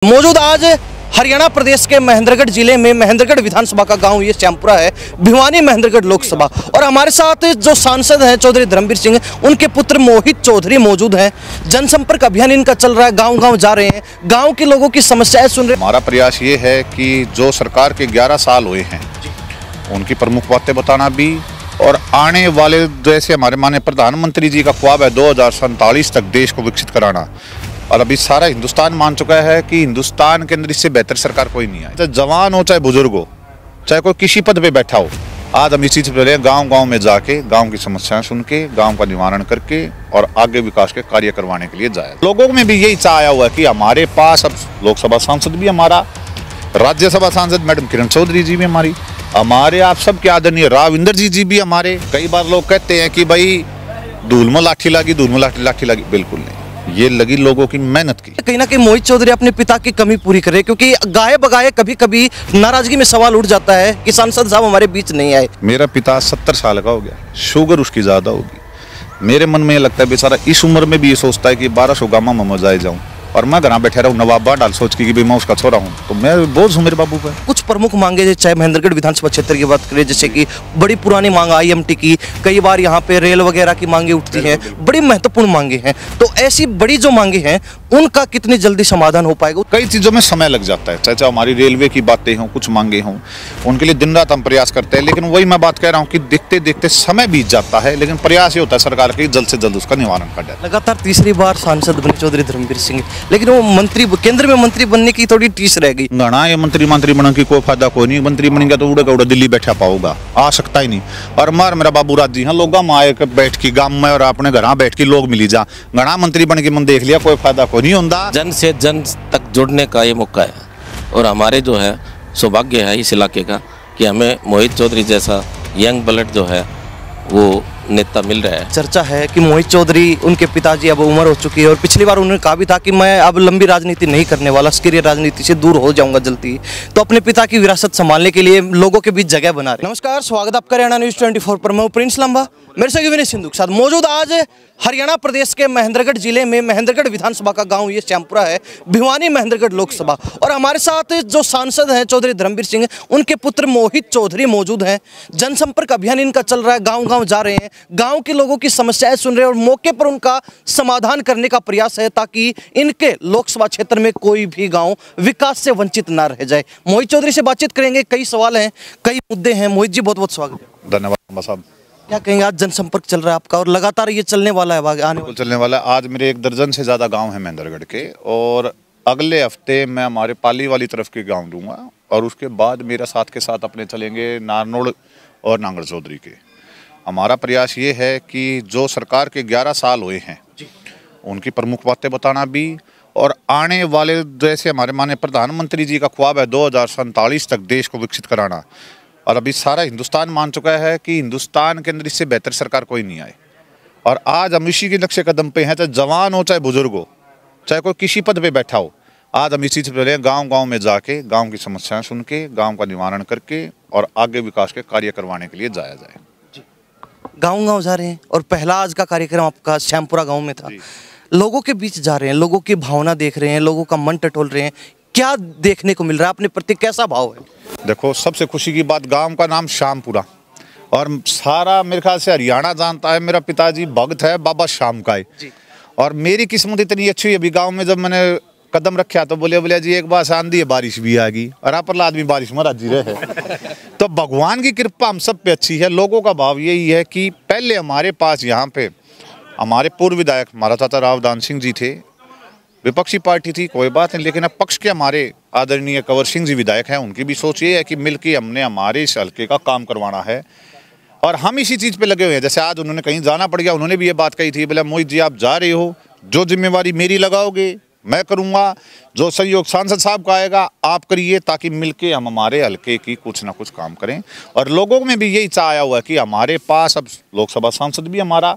मौजूद आज हरियाणा प्रदेश के महेंद्रगढ़ जिले में महेंद्रगढ़ विधानसभा का गांव ये श्यामपुरा है, भिवानी महेंद्रगढ़ लोकसभा। और हमारे साथ जो सांसद हैं चौधरी धर्मवीर सिंह, उनके पुत्र मोहित चौधरी मौजूद हैं। जनसंपर्क अभियान इनका चल रहा है, गांव-गांव जा रहे हैं, गांव के लोगों की समस्याएं सुन रहे हैं। हमारा प्रयास ये है कि जो सरकार के 11 साल हुए हैं उनकी प्रमुख बातें बताना भी, और आने वाले जैसे हमारे माननीय प्रधानमंत्री जी का ख्वाब है 2047 तक देश को विकसित कराना, और अभी सारा हिंदुस्तान मान चुका है कि हिंदुस्तान के अंदर इससे बेहतर सरकार कोई नहीं है। चाहे जवान हो चाहे बुजुर्ग हो, चाहे कोई किसी पद पे बैठा हो, आज हम इस चीज़ पे गांव-गांव में जाके गांव की समस्याएं सुन के गांव का निवारण करके और आगे विकास के कार्य करवाने के लिए जाए। लोगों में भी यही चाह आया हुआ है कि हमारे पास अब लोकसभा सांसद भी हमारा, राज्यसभा सांसद मैडम किरण चौधरी जी भी हमारी, हमारे आप सबके आदरणीय राविंदर जी भी हमारे। कई बार लोग कहते हैं कि भाई धूल में लाठी लगी, धूल में लाठी लगी, बिल्कुल नहीं, ये लगी लोगों की मेहनत की। कहीं ना कहीं मोहित चौधरी अपने पिता की कमी पूरी करे, क्योंकि गाये बगाए कभी कभी नाराजगी में सवाल उठ जाता है कि सांसद साहब हमारे बीच नहीं आए। मेरा पिता 70 साल का हो गया, शुगर उसकी ज्यादा होगी। मेरे मन में ये लगता है बेचारा इस उम्र में भी ये सोचता है कि 1200 गामा में मजाए जाऊं, और मैं घर बैठे रहूं नवाबा डाल सोच के कि मैं उसका छोरा हूं, तो मैं बोझ हूं मेरे बाबू पर। कुछ प्रमुख मांगे, चाहे महेंद्रगढ़ विधानसभा क्षेत्र की बात करें, जैसे कि बड़ी पुरानी मांग IMT की, कई बार यहाँ पे रेल वगैरह की मांगे उठती हैं, बड़ी महत्वपूर्ण मांगे हैं। तो ऐसी बड़ी जो मांगे हैं उनका कितनी जल्दी समाधान हो पाएगा? कई चीज़ों में समय लग जाता है, चाहे हमारी रेलवे की बातें हों, कुछ मांगे हों, उनके लिए दिन रात हम प्रयास करते हैं। लेकिन वही मैं बात कह रहा हूँ कि देखते देखते समय बीत जाता है, लेकिन प्रयास ये होता है सरकार के जल्द से जल्द उसका निवारण कर जाए। लगातार तीसरी बार सांसद बने चौधरी धर्मवीर सिंह, लेकिन वो मंत्री केंद्र में मंत्री बनने की थोड़ी टीस रह गई। घना ये मंत्री बनने की कोई फायदा कोई नहीं, मंत्री बन गया तो उड़ा उड़ा दिल्ली बैठा पाऊंगा, आ सकता ही नहीं। और मेरा बाबू राज जी हाँ, लोग आए बैठ के गांव में और अपने घर बैठ के लोग मिली जा, घना मंत्री बन के मन देख लिया, कोई फायदा कोई नहीं होता। जन से जन तक जुड़ने का ये मौका है, और हमारे जो है सौभाग्य है इस इलाके का कि हमें मोहित चौधरी जैसा यंग ब्लड जो है वो नेता मिल रहा है। चर्चा है कि मोहित चौधरी, उनके पिताजी अब उम्र हो चुकी है, और पिछली बार उन्होंने कहा भी था कि मैं अब लंबी राजनीति नहीं करने वाला, सक्रिय राजनीति से दूर हो जाऊंगा जल्दी। तो अपने पिता की विरासत संभालने के लिए लोगों के बीच जगह बना रहे। नमस्कार, स्वागत आपका हरियाणा न्यूज़ 24 पर। मैं प्रिंस लंबा, मेरे से विनय सिंधु के साथ मौजूद आज हरियाणा प्रदेश के महेंद्रगढ़ जिले में महेंद्रगढ़ विधानसभा का गांव ये श्यामपुरा है, भिवानी महेंद्रगढ़ लोकसभा। और हमारे साथ जो सांसद हैं चौधरी धर्मवीर सिंह, उनके पुत्र मोहित चौधरी मौजूद हैं। जनसंपर्क अभियान इनका चल रहा है, गांव-गांव जा रहे हैं, गांव के लोगों की समस्याएं सुन रहे हैं, और मौके पर उनका समाधान करने का प्रयास है ताकि इनके लोकसभा क्षेत्र में कोई भी गाँव विकास से वंचित ना रह जाए। मोहित चौधरी से बातचीत करेंगे, कई सवाल हैं, कई मुद्दे हैं। मोहित जी, बहुत बहुत स्वागत है। धन्यवाद साहब। क्या कहेंगे, आज जनसंपर्क चल रहा है आपका और लगातार ये चलने वाला है, आने चलने वाला है। आज मेरे 1 दर्जन से ज़्यादा गांव हैं महेंद्रगढ़ के, और अगले हफ्ते मैं हमारे पाली वाली तरफ के गांव दूंगा, और उसके बाद मेरा साथ के साथ अपने चलेंगे नारनौड़ और नांगड़ चौधरी के। हमारा प्रयास ये है कि जो सरकार के 11 साल हुए हैं उनकी प्रमुख बातें बताना भी, और आने वाले जैसे हमारे माननीय प्रधानमंत्री जी का ख्वाब है 2047 तक देश को विकसित कराना, और अभी सारा हिंदुस्तान मान चुका है कि हिंदुस्तान के अंदर इससे बेहतर सरकार कोई नहीं आए। और आज हम इसी के नक्शे कदम पे हैं, चाहे जवान हो चाहे बुजुर्ग हो, चाहे कोई किसी पद पे बैठा हो, आज हम इसी से गांव-गांव में जाके गांव की समस्याएं सुन के गांव का निवारण करके और आगे विकास के कार्य करवाने के लिए जाया जाए। गांव-गांव जा रहे हैं, और पहला आज का कार्यक्रम आपका श्यामपुरा गांव में था। लोगों के बीच जा रहे हैं, लोगों की भावना देख रहे हैं, लोगों का मन टटोल रहे हैं, क्या देखने को मिल रहा है, अपने प्रति कैसा भाव है? देखो, सबसे खुशी की बात, गांव का नाम श्यामपुरा, और सारा मेरे ख्याल से हरियाणा जानता है मेरा पिताजी भक्त है बाबा श्याम का है। और मेरी किस्मत इतनी अच्छी है, अभी गांव में जब मैंने कदम रखा तो बोले जी एक बार आंधी है, बारिश भी आ गई, और आप आदमी बारिश में राजी रहे। तो भगवान की कृपा हम सब पे अच्छी है। लोगों का भाव यही है कि पहले हमारे पास यहाँ पे हमारे पूर्व विधायक महाराज चाचा रावदान सिंह जी थे, विपक्षी पार्टी थी, कोई बात नहीं, लेकिन अब पक्ष के हमारे आदरणीय कंवर सिंह जी विधायक हैं, उनकी भी सोच ये है कि मिलकर हमने हमारे इस हल्के का काम करवाना है, और हम इसी चीज़ पे लगे हुए हैं। जैसे आज उन्होंने कहीं जाना पड़ गया, उन्होंने भी ये बात कही थी, बोला मोहित जी आप जा रहे हो, जो जिम्मेवारी मेरी लगाओगे मैं करूँगा, जो सहयोग सांसद साहब का आएगा आप करिए, ताकि मिलके हम हमारे हल्के की कुछ ना कुछ काम करें। और लोगों में भी यही चाह आया हुआ है कि हमारे पास अब लोकसभा सांसद भी हमारा,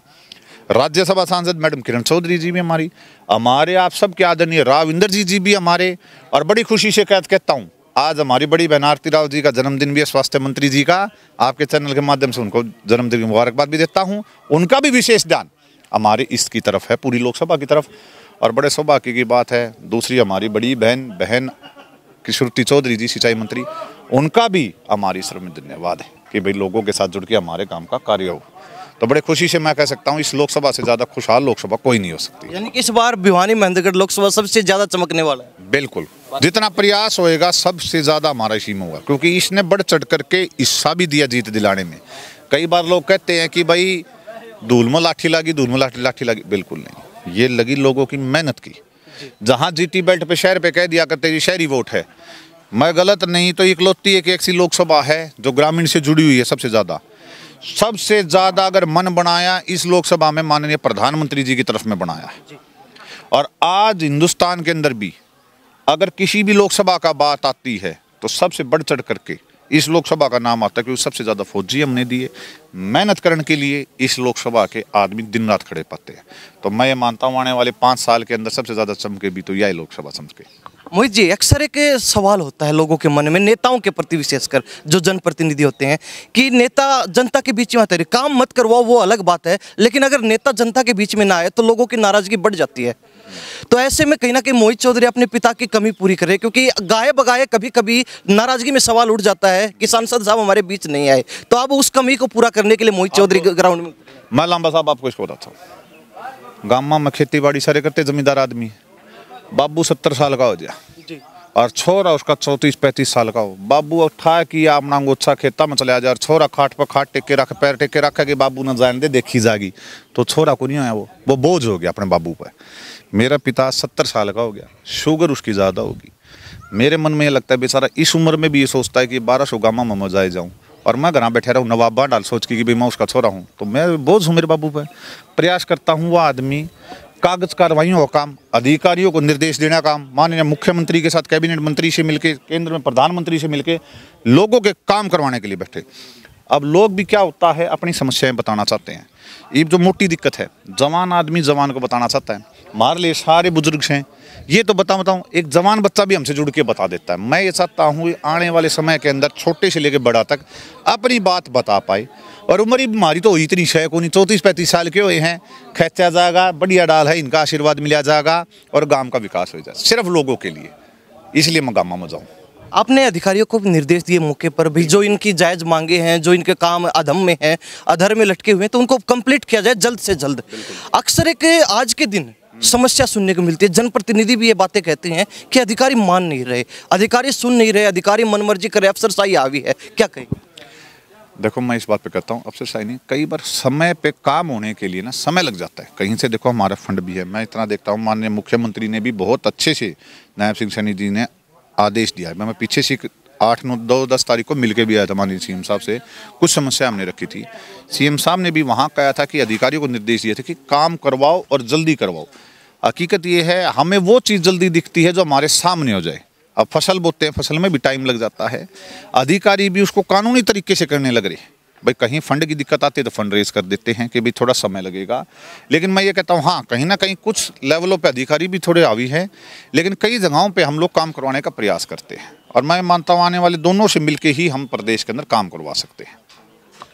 राज्यसभा सांसद मैडम किरण चौधरी जी भी हमारी, हमारे आप सबके आदरणीय राविंदर जी भी हमारे। और बड़ी खुशी से कहता हूँ, आज हमारी बड़ी बहन आरती राव जी का जन्मदिन भी है, स्वास्थ्य मंत्री जी का, आपके चैनल के माध्यम से उनको जन्मदिन की मुबारकबाद भी देता हूँ। उनका भी विशेष ध्यान हमारे ईस्ट की तरफ है, पूरी लोकसभा की तरफ। और बड़े सौभाग्य की बात है, दूसरी हमारी बड़ी बहन किशोरी चौधरी जी सिंचाई मंत्री, उनका भी हमारी सर में धन्यवाद है कि भाई लोगों के साथ जुड़ के हमारे काम का कार्य हो। तो बड़े खुशी से मैं कह सकता हूँ इस लोकसभा से ज़्यादा खुशहाल लोकसभा कोई नहीं हो सकती। यानी कि इस बार भिवानी महेंद्रगढ़ लोकसभा सबसे ज़्यादा चमकने वाला है। बिल्कुल, जितना प्रयास होएगा सबसे ज़्यादा हमारा इसी में हुआ, क्योंकि इसने बढ़ चढ़ करके हिस्सा भी दिया जीत दिलाने में। कई बार लोग कहते हैं कि भाई धूल में लाठी लगी, धूल में लाठी लगी, बिल्कुल नहीं, ये लगी लोगों की मेहनत की। जहाँ जीटी बेल्ट पे शहर पे कह दिया करते जी शहरी वोट है, मैं गलत नहीं तो इकलौती एक ऐसी लोकसभा है जो ग्रामीण से जुड़ी हुई है सबसे ज़्यादा अगर मन बनाया इस लोकसभा में माननीय प्रधानमंत्री जी की तरफ में बनाया है। और आज हिंदुस्तान के अंदर भी अगर किसी भी लोकसभा का बात आती है तो सबसे बढ़ चढ़ करके इस लोकसभा का नाम आता है, क्योंकि सबसे ज़्यादा फौजी हमने दिए। मेहनत करने के लिए इस लोकसभा के आदमी दिन रात खड़े पाते हैं। तो मैं ये मानता हूँ आने वाले 5 साल के अंदर सबसे ज़्यादा चमके भी तो यही लोकसभा चमके। मोहित जी, अक्सर एक सवाल होता है लोगों के मन में, नेताओं के प्रति विशेषकर जो जनप्रतिनिधि होते हैं, कि नेता जनता के बीच में आते रहे, काम मत करवाओ वो अलग बात है, लेकिन अगर नेता जनता के बीच में ना आए तो लोगों की नाराजगी बढ़ जाती है। तो ऐसे में कहीं ना कहीं मोहित चौधरी अपने पिता की कमी पूरी करे, क्योंकि गाये बगाए कभी कभी नाराजगी में सवाल उठ जाता है कि सांसद साहब हमारे बीच नहीं आए, तो अब उस कमी को पूरा करने के लिए मोहित चौधरी ग्राउंड में। मैं लांबा साहब आपको इसको बताता हूँ, गाँव में खेती बाड़ी सारे करते, जमींदार आदमी, बाबू 70 साल का हो गया और छोरा उसका 34-35 साल का हो। बाबू उठा कि अपना गोच्छा खेता में चले जा, छोरा खाट पर खाट टेक के रख, पैर टेक के रखा कि बाबू न जान दे देखी जाएगी, तो छोरा को नहीं आया, वो बोझ हो गया अपने बाबू पर। मेरा पिता 70 साल का हो गया, शुगर उसकी ज़्यादा होगी। मेरे मन में ये लगता है बेचारा इस उम्र में भी ये सोचता है कि 1200 गामा में मजाए जाऊँ, और मैं घर बैठे रहूँ नवाबा डाल सोच के कि भाई मैं उसका छोरा हूँ, तो मैं बोझ हूँ मेरे बाबू पर। प्रयास करता हूँ वह आदमी कागज कार्रवाइयों का काम, अधिकारियों को निर्देश देना काम, माननीय मुख्यमंत्री के साथ कैबिनेट मंत्री से मिलके, केंद्र में प्रधानमंत्री से मिलके लोगों के काम करवाने के लिए बैठे। अब लोग भी क्या होता है अपनी समस्याएं बताना चाहते हैं। ये जो मोटी दिक्कत है, जवान आदमी जवान को बताना चाहता है, हमारे लिए सारे बुजुर्ग हैं, ये तो बताऊँ एक जवान बच्चा भी हमसे जुड़ के बता देता है। मैं ये चाहता हूँ आने वाले समय के अंदर छोटे से लेकर बड़ा तक अपनी बात बता पाए। और उम्र ही बीमारी तो हुई इतनी शय को नहीं, 34-35 साल के हुए हैं, खींचा जाएगा, बढ़िया डाल है, इनका आशीर्वाद मिला जाएगा और गांव का विकास हो जाए, सिर्फ लोगों के लिए। इसलिए मैं गाँव में जाऊँ। आपने अधिकारियों को भी निर्देश दिए मौके पर भी, जो इनकी जायज़ मांगे हैं, जो इनके काम अधम में हैं, अधर में लटके हुए हैं, तो उनको कंप्लीट किया जाए जल्द से जल्द। अक्सर एक आज के दिन समस्या सुनने को मिलती है, जनप्रतिनिधि भी ये बातें कहते हैं कि अधिकारी मान नहीं रहे, अधिकारी सुन नहीं रहे, अधिकारी मनमर्जी करे, अफसरशाही हावी है, क्या कहें? देखो मैं इस बात पे कहता हूँ अफसरशाही नहीं, कई बार समय पे काम होने के लिए ना समय लग जाता है। कहीं से देखो हमारा फंड भी है, मैं इतना देखता हूँ माननीय मुख्यमंत्री ने भी बहुत अच्छे से नायब सिंह सैनी जी ने आदेश दिया है। मैं पीछे से 8-9-10 तारीख को मिलके भी आया था माननीय सीएम साहब से, कुछ समस्या हमने रखी थी। सीएम साहब ने भी वहाँ कहा था कि अधिकारियों को निर्देश दिए थे कि काम करवाओ और जल्दी करवाओ। हकीकत ये है हमें वो चीज़ जल्दी दिखती है जो हमारे सामने हो जाए। अब फसल बोते हैं, फसल में भी टाइम लग जाता है, अधिकारी भी उसको कानूनी तरीके से करने लग रहे हैं। भाई कहीं फंड की दिक्कत आती है तो फंड रेज कर देते हैं कि भाई थोड़ा समय लगेगा, लेकिन मैं ये कहता हूँ हाँ कहीं ना कहीं कुछ लेवलों पे अधिकारी भी थोड़े हावी हैं, लेकिन कई जगहों पे हम लोग काम करवाने का प्रयास करते हैं और मैं मानता हूँ आने वाले दोनों से मिलके ही हम प्रदेश के अंदर काम करवा सकते हैं।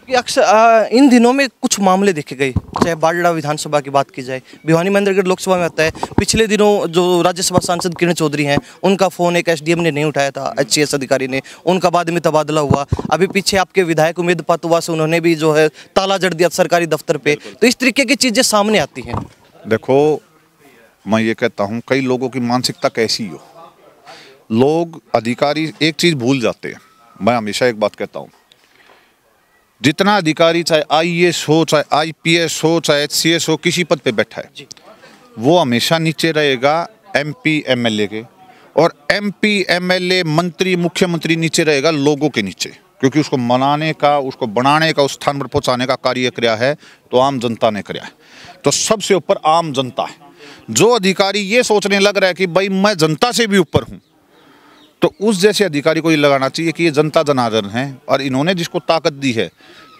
अक्सर इन दिनों में कुछ मामले देखे गए, चाहे बाडला विधानसभा की बात की जाए, भिवानी महेंद्रगढ़ लोकसभा में आता है। पिछले दिनों जो राज्यसभा सांसद किरण चौधरी हैं, उनका फ़ोन एक एसडीएम ने नहीं उठाया था, एचसीएस अधिकारी ने, उनका बाद में तबादला हुआ। अभी पीछे आपके विधायक उमेद पातुआ से उन्होंने भी जो है ताला जड़ दिया सरकारी दफ्तर पे। तो इस तरीके की चीज़ें सामने आती हैं। देखो मैं ये कहता हूँ कई लोगों की मानसिकता कैसी हो, लोग अधिकारी एक चीज़ भूल जाते हैं। मैं हमेशा एक बात कहता हूँ, जितना अधिकारी चाहे आईएएस हो, चाहे आईपीएस हो, चाहे एचसीएस हो, किसी पद पे बैठा है, वो हमेशा नीचे रहेगा एमपी एमएलए के, और एमपी एमएलए मंत्री मुख्यमंत्री नीचे रहेगा लोगों के नीचे, क्योंकि उसको मनाने का, उसको बनाने का, उस स्थान पर पहुंचाने का कार्य किया है तो आम जनता ने किया है। तो सबसे ऊपर आम जनता है। जो अधिकारी ये सोचने लग रहा है कि भाई मैं जनता से भी ऊपर हूँ, तो उस जैसे अधिकारी को ये लगाना चाहिए कि ये जनता जनार्दन है और इन्होंने जिसको ताकत दी है,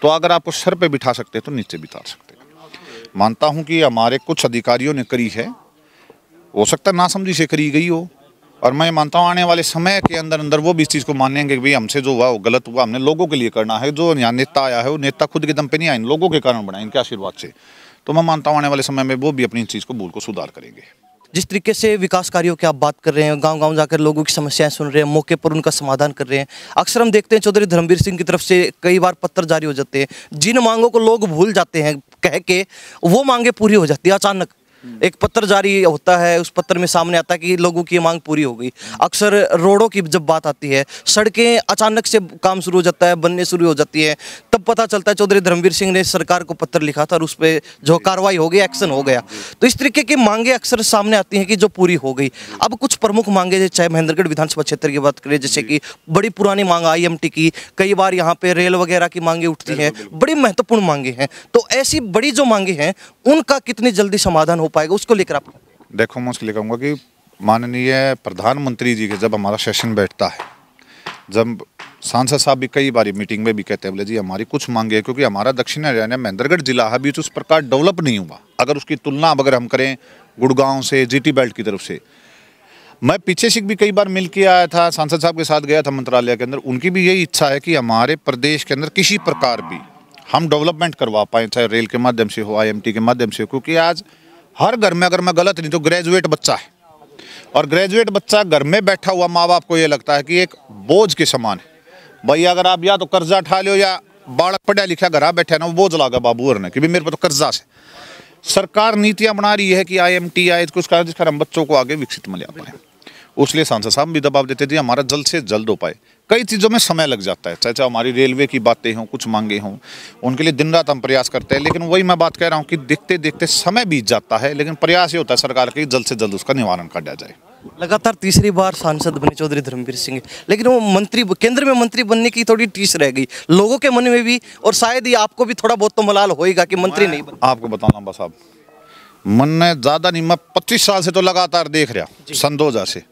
तो अगर आप उस सर पे बिठा सकते हैं तो नीचे बिठा सकते हैं। मानता हूं कि हमारे कुछ अधिकारियों ने करी है, हो सकता है नासमझी से करी गई हो, और मैं मानता हूं आने वाले समय के अंदर अंदर वो भी इस चीज़ को मानेंगे कि भाई हमसे जो हुआ वो गलत हुआ, हमने लोगों के लिए करना है। जो यहाँ नेता आया है वो नेता खुद के दम पे नहीं आए, लोगों के कारण बना, इनके आशीर्वाद से। तो मैं मानता हूँ आने वाले समय में वो भी अपनी चीज़ को भूल को सुधार करेंगे। जिस तरीके से विकास कार्यों की आप बात कर रहे हैं, गांव-गांव जाकर लोगों की समस्याएं सुन रहे हैं, मौके पर उनका समाधान कर रहे हैं, अक्सर हम देखते हैं चौधरी धर्मवीर सिंह की तरफ से कई बार पत्र जारी हो जाते हैं, जिन मांगों को लोग भूल जाते हैं कह के, वो मांगे पूरी हो जाती है अचानक। एक पत्र जारी होता है, उस पत्र में सामने आता है कि लोगों की मांग पूरी हो गई। अक्सर रोडों की जब बात आती है, सड़कें अचानक से काम शुरू हो जाता है, बनने शुरू हो जाती है, तब पता चलता है चौधरी धर्मवीर सिंह ने सरकार को पत्र लिखा था और उस पर जो कार्रवाई हो गई, एक्शन हो गया। तो इस तरीके की मांगे अक्सर सामने आती हैं कि जो पूरी हो गई। अब कुछ प्रमुख मांगे, चाहे महेंद्रगढ़ विधानसभा क्षेत्र की बात करें, जैसे कि बड़ी पुरानी मांग IMT की, कई बार यहाँ पे रेल वगैरह की मांगे उठती हैं, बड़ी महत्वपूर्ण मांगे हैं। तो ऐसी बड़ी जो मांगे हैं, उनका कितनी जल्दी समाधान हो पाएगा, उसको लेकर आप? देखो, मैं उसके लिए कहूँगा कि माननीय प्रधानमंत्री जी के जब हमारा सेशन बैठता है, जब सांसद साहब भी कई बार मीटिंग में भी कहते हैं, बोले जी हमारी कुछ मांगे है, क्योंकि हमारा दक्षिण हरियाणा महेंद्रगढ़ जिला है भी उस प्रकार डेवलप नहीं हुआ। अगर उसकी तुलना अगर हम करें गुड़गांव से, GT बेल्ट की तरफ से, मैं पीछे से भी कई बार मिल के आया था, सांसद साहब के साथ गया था मंत्रालय के अंदर। उनकी भी यही इच्छा है कि हमारे प्रदेश के अंदर किसी प्रकार भी हम डेवलपमेंट करवा पाएँ, चाहे रेल के माध्यम से हो, IMT के माध्यम से हो। क्योंकि आज हर घर में, अगर मैं गलत नहीं तो ग्रेजुएट बच्चा है, और ग्रेजुएट बच्चा घर में बैठा हुआ माँ बाप को ये लगता है कि एक बोझ के समान है। भाई अगर आप या तो कर्जा उठा लो, या बालक पढ़ा लिखा घर बैठा है ना, वो बोझ लागा बाबू और ने कि मेरे पर तो कर्जा से। सरकार नीतियां बना रही है कि IMT आए कुछ कारण जिसका हम बच्चों को आगे विकसित में ले पाए। उसलिए सांसद साहब भी दबाव देते थे हमारा जल्द से जल्द हो पाए। कई चीज़ों में समय लग जाता है, चाहे हमारी रेलवे की बातें हों, कुछ मांगे हों, उनके लिए दिन रात हम प्रयास करते हैं। लेकिन वही मैं बात कह रहा हूँ कि देखते देखते समय बीत जाता है, लेकिन प्रयास ये होता है सरकार के जल्द से जल्द उसका निवारण किया जाए। लगातार तीसरी बार सांसद बने चौधरी धर्मवीर सिंह, लेकिन वो मंत्री, केंद्र में मंत्री बनने की थोड़ी टीस रह गई लोगों के मन में भी, और शायद ही आपको भी थोड़ा बहुत तो मलाल होएगा कि मंत्री नहीं बने। आपको बताना बस, आप मन ने ज़्यादा नहीं, मैं 25 साल से तो लगातार देख रहा, सन 2000 से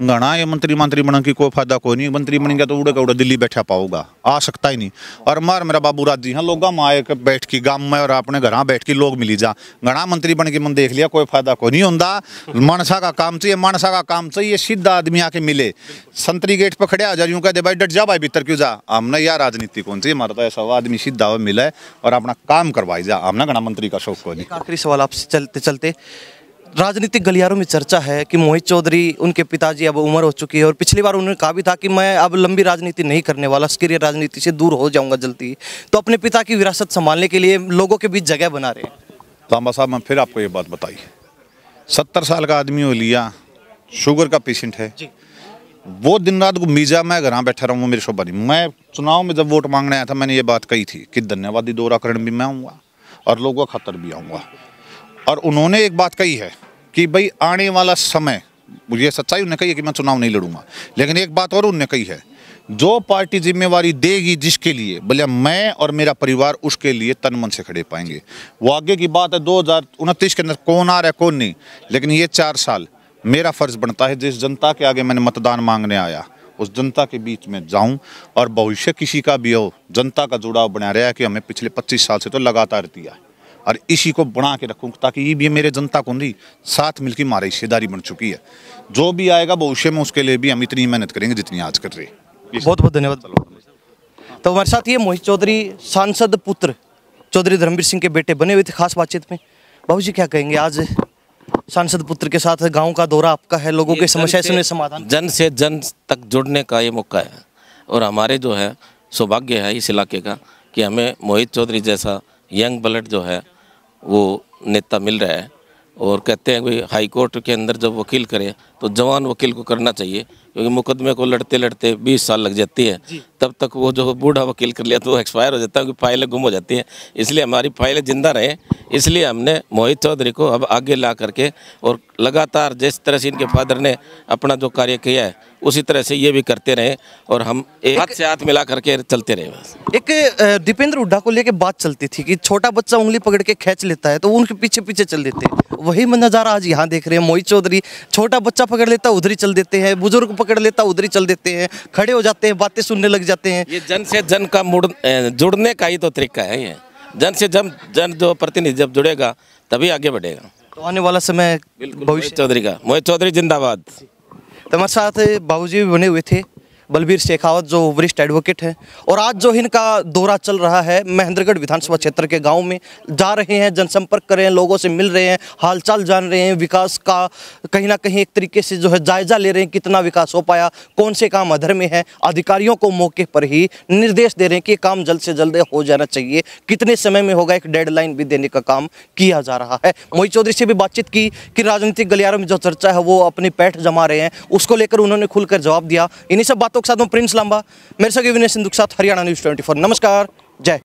घना ये मंत्री बनने की कोई फायदा कोई नहीं। मंत्री बनेंगे तो उड़े का उड़ा दिल्ली बैठा पाऊंगा, आ सकता ही नहीं। और मेरा बाबू राजी हाँ लोग आए बैठ की गाँव में और अपने घर बैठ के लोग मिली जा, घना मंत्री बन के मन देख लिया, कोई फायदा कोई नहीं होता। मानसा का काम चाहिए, मानसा का काम चाहिए, सीधा आदमी आके मिले, संतरी गेट पर खड़े आ जा, यूँ कहते भाई डट जा भाई भीतर क्यों जा। हमने यार राजनीति कौन सी, हमारा तो ऐसा आदमी सीधा मिले और अपना काम करवाई जा, हमने घना मंत्री का शौक को नहीं। आखिरी सवाल आपसे चलते राजनीतिक गलियारों में चर्चा है कि मोहित चौधरी, उनके पिताजी अब उम्र हो चुकी है, और पिछली बार उन्होंने कहा भी था कि मैं अब लंबी राजनीति नहीं करने वाला, सक्रिय राजनीति से दूर हो जाऊंगा जल्दी। तो अपने पिता की विरासत संभालने के लिए लोगों के बीच जगह बना रहे हैं। तांबा साहब, मैं फिर आपको ये बात बताई, 70 साल का आदमी हो लिया, शुगर का पेशेंट है, वो दिन रात मीजा मैं घर बैठा रहा हूँ, वो मेरी शोभा नहीं। मैं चुनाव में जब वोट मांगने आया था, मैंने ये बात कही थी कि धन्यवादी दौराकरण भी मैं आऊँगा और लोगों का खतर भी आऊँगा। और उन्होंने एक बात कही है कि भाई आने वाला समय, ये सच्चाई उन्होंने कही है कि मैं चुनाव नहीं लड़ूंगा। लेकिन एक बात और उन्होंने कही है, जो पार्टी जिम्मेवारी देगी जिसके लिए, बोले मैं और मेरा परिवार उसके लिए तन मन से खड़े पाएंगे। वो आगे की बात है 2029 के अंदर कौन आ रहा है कौन नहीं, लेकिन ये 4 साल मेरा फर्ज बनता है, जिस जनता के आगे मैंने मतदान मांगने आया उस जनता के बीच में जाऊं, और भविष्य किसी का भी हो, जनता का जुड़ाव बना रहा है कि हमें पिछले 25 साल से तो लगातार दिया है, और इसी को बना के रखूँ ताकि ये भी मेरे जनता को नहीं साथ मिलकर हमारी हिस्सेदारी बन चुकी है। जो भी आएगा भविष्य में उसके लिए भी हम इतनी मेहनत करेंगे जितनी आज कर रहे हैं। बहुत बहुत धन्यवाद। तो हमारे साथ ये मोहित चौधरी, सांसद पुत्र चौधरी धर्मवीर सिंह के बेटे बने हुए थे खास बातचीत में। बाबूजी क्या कहेंगे, आज सांसद पुत्र के साथ गाँव का दौरा आपका है, लोगों की समस्या सुनने, समाधान, जन से जन तक जुड़ने का ये मौका है, और हमारे जो है सौभाग्य है इस इलाके का कि हमें मोहित चौधरी जैसा यंग ब्लड जो है वो नेता मिल रहा है। और कहते हैं कि हाई कोर्ट के अंदर जब वकील करे तो जवान वकील को करना चाहिए, क्योंकि मुकदमे को लड़ते लड़ते 20 साल लग जाती है, तब तक वो जो बूढ़ा वकील कर लिया तो वो एक्सपायर हो जाता है, क्योंकि फाइलें गुम हो जाती हैं। इसलिए हमारी फाइलें जिंदा रहे, इसलिए हमने मोहित चौधरी को अब आगे ला करके, और लगातार जिस तरह से इनके फादर ने अपना जो कार्य किया है उसी तरह से ये भी करते रहे, और हम एक हाथ से हाथ मिला करके चलते रहे। बस एक दीपेंद्र हुड्डा को लेके बात चलती थी कि छोटा बच्चा उंगली पकड़ के खींच लेता है तो उनके पीछे पीछे चल देते हैं, वही नज़ारा आज यहाँ देख रहे हैं। मोहित चौधरी छोटा बच्चा पकड़ लेता उधर ही चल देते हैं, बुजुर्ग पकड़ लेता उधर ही चल देते हैं, खड़े हो जाते हैं, बातें सुनने लग जाते हैं। ये जन से जन का जुड़ने का ही तो तरीका है। ये जन से जन जो प्रतिनिधि जब जुड़ेगा तभी आगे बढ़ेगा। तो आने वाला समय भविष्य चौधरी का, मोहित चौधरी जिंदाबाद। तो हमारे साथ बाबूजी भी बने हुए थे, बलबीर शेखावत जो वरिष्ठ एडवोकेट हैं, और आज जो इनका दौरा चल रहा है महेंद्रगढ़ विधानसभा क्षेत्र के गांव में जा रहे हैं, जनसंपर्क कर रहे हैं, लोगों से मिल रहे हैं, हालचाल जान रहे हैं, विकास का कहीं ना कहीं एक तरीके से जो है जायजा ले रहे हैं, कितना विकास हो पाया, कौन से काम अधर में है। अधिकारियों को मौके पर ही निर्देश दे रहे हैं कि ये काम जल्द से जल्द हो जाना चाहिए, कितने समय में होगा, एक डेडलाइन भी देने का काम किया जा रहा है। मोहित चौधरी से भी बातचीत की कि राजनीतिक गलियारों में जो चर्चा है वो अपनी पैठ जमा रहे हैं, उसको लेकर उन्होंने खुलकर जवाब दिया। इन्हीं सब बातों के साथ मैं प्रिंस लांबा, मेरे सगे विनय सिंधु के साथ हरियाणा न्यूज़ 24। नमस्कार, जय।